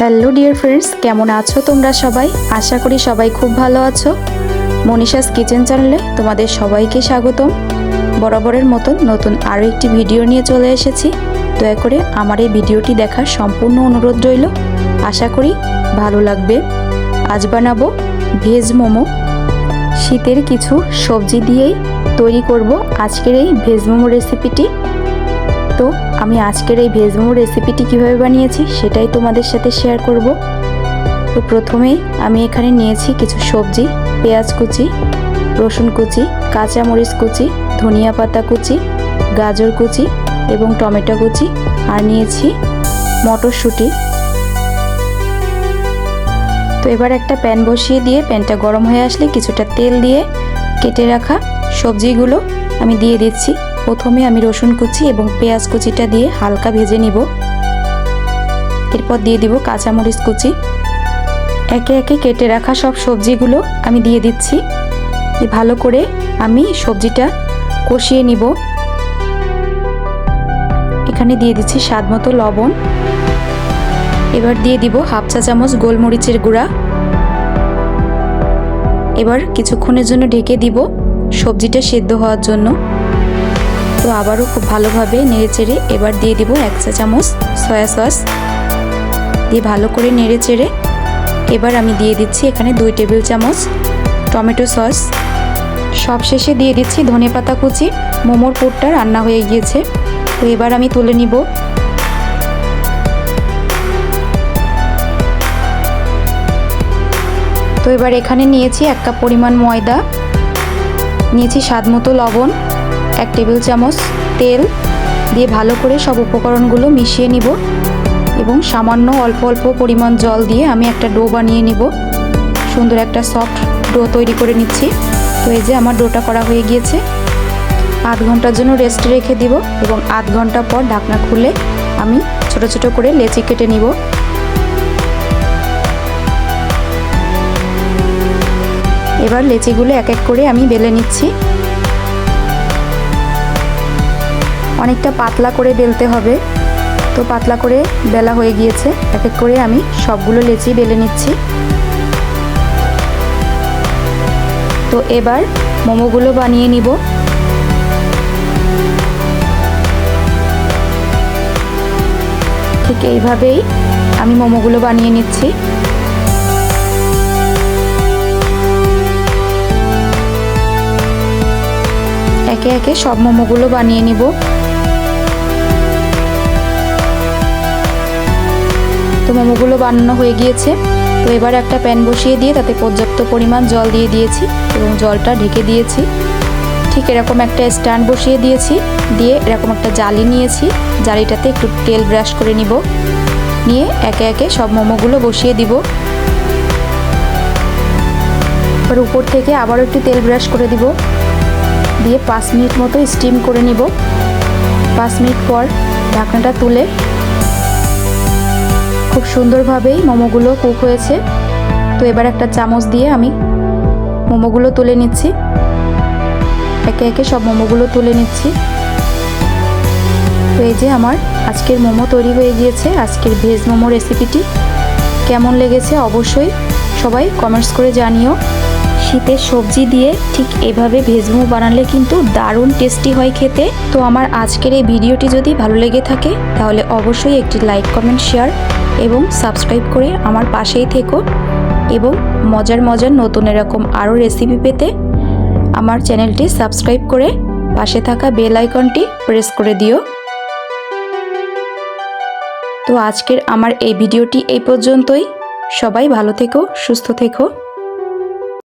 Hello dear friends, কেমন আছো তোমরা সবাই? আশা করি সবাই খুব ভালো আছো। মনীষাস কিচেন চ্যানেলে তোমাদের সবাইকে স্বাগতম। বরাবরের মতন নতুন আরও একটি ভিডিও নিয়ে চলে এসেছি। দয়া করে আমার এই ভিডিওটি দেখার সম্পূর্ণ অনুরোধ রইল। আশা করি ভালো লাগবে। আজ বানাবো ভেজ মোমো। শীতের কিছু সবজি দিয়েই তৈরি করব আজকের এই ভেজ মোমো রেসিপিটি। তো আমি আজকের এই ভেজ মোমো রেসিপিটি কীভাবে বানিয়েছি সেটাই তোমাদের সাথে শেয়ার করব। তো প্রথমেই আমি এখানে নিয়েছি কিছু সবজি, পেঁয়াজ কুচি, রসুন কুচি, কাঁচামরিচ কুচি, ধনিয়া পাতা কুচি, গাজর কুচি এবং টমেটো কুচি, আর নিয়েছি মটরশুঁটি। তো এবার একটা প্যান বসিয়ে দিয়ে প্যানটা গরম হয়ে আসলে কিছুটা তেল দিয়ে কেটে রাখা সবজিগুলো আমি দিয়ে দিচ্ছি। প্রথমে আমি রসুন কুচি এবং পেঁয়াজ কুচিটা দিয়ে হালকা ভেজে নিব। এরপর দিয়ে দিব কাঁচামরিচ কুচি। একে একে কেটে রাখা সব সবজিগুলো আমি দিয়ে দিচ্ছি। ভালো করে আমি সবজিটা কষিয়ে নিব। এখানে দিয়ে দিচ্ছি স্বাদ মতো লবণ। এবার দিয়ে দিব হাফ চা চামচ গোলমরিচের গুঁড়া। এবার কিছুক্ষণের জন্য ঢেকে দিব সবজিটা সেদ্ধ হওয়ার জন্য। তো আবারও খুব ভালোভাবে নেড়েচেড়ে এবার দিয়ে দিব 1 চা চামচ সয়া সস দিয়ে ভালো করে নেড়েচেড়ে এবার আমি দিয়ে দিচ্ছি এখানে 2 টেবিল চামচ টমেটো সস। সবশেষে দিয়ে দিচ্ছি ধনেপাতা কুচি। মোমোর পুরটা রান্না হয়ে গিয়েছে। তো এবার আমি তুলে নিব। তো এবার এখানে নিয়েছি 1 কাপ পরিমাণ ময়দা, নিয়েছি স্বাদ মতো লবণ, 1 টেবিল চামচ তেল দিয়ে ভালো করে সব উপকরণগুলো মিশিয়ে নিব এবং সামান্য অল্প অল্প পরিমাণ জল দিয়ে আমি একটা ডো বানিয়ে নিব। সুন্দর একটা সফট ডো তৈরি করে নিচ্ছি। তো এই যে আমার ডোটা করা হয়ে গিয়েছে। আধ ঘন্টার জন্য রেস্টে রেখে দিব এবং আধ ঘন্টা পর ঢাকনা খুলে আমি ছোট ছোট করে লেচি কেটে নিব। এবার লেচিগুলো এক এক করে আমি বেলে নিচ্ছি। অনেকটা পাতলা করে বেলতে হবে। তো পাতলা করে বেলা হয়ে গিয়েছে। এক এক করে আমি সবগুলো লেচি বেলে নিচ্ছি। তো এবার মোমোগুলো বানিয়ে নিব। ঠিক এইভাবেই আমি মোমোগুলো বানিয়ে নিচ্ছি। একে একে সব মোমোগুলো বানিয়ে নিব। তো মোমোগুলো বানানো হয়ে গিয়েছে। তো এবার একটা প্যান বসিয়ে দিয়ে তাতে পর্যাপ্ত পরিমাণ জল দিয়ে দিয়েছি এবং জলটা ঢেকে দিয়েছি। ঠিক এরকম একটা স্ট্যান্ড বসিয়ে দিয়েছি, দিয়ে এরকম একটা জালি নিয়েছি। জালিটাতে একটু তেল ব্রাশ করে নিব। নিয়ে একে একে সব মোমোগুলো বসিয়ে দিব। এবার উপর থেকে আবারও একটু তেল ব্রাশ করে দিব, দিয়ে 5 মিনিট মতো স্টিম করে নিব। 5 মিনিট পর ঢাকনাটা তুলে খুব সুন্দরভাবেই মোমোগুলো কুক হয়েছে। তো এবার একটা চামচ দিয়ে আমি মোমোগুলো তুলে নিচ্ছি। একে একে সব মোমোগুলো তুলে নিচ্ছি। তো এই যে আমার আজকের মোমো তৈরি হয়ে গিয়েছে। আজকের ভেজ মোমো রেসিপিটি কেমন লেগেছে অবশ্যই সবাই কমেন্টস করে জানিও। শীতের সবজি দিয়ে ঠিক এভাবে ভেজ মোমো বানালে কিন্তু দারুণ টেস্টি হয় খেতে। তো আমার আজকের এই ভিডিওটি যদি ভালো লেগে থাকে তাহলে অবশ্যই একটি লাইক, কমেন্ট, শেয়ার এবং সাবস্ক্রাইব করে আমার পাশেই থেকো এবং মজার মজার নতুন এরকম আরও রেসিপি পেতে আমার চ্যানেলটি সাবস্ক্রাইব করে পাশে থাকা বেল আইকনটি প্রেস করে দিও। তো আজকের আমার এই ভিডিওটি এই পর্যন্তই। সবাই ভালো থেকো, সুস্থ থেকো।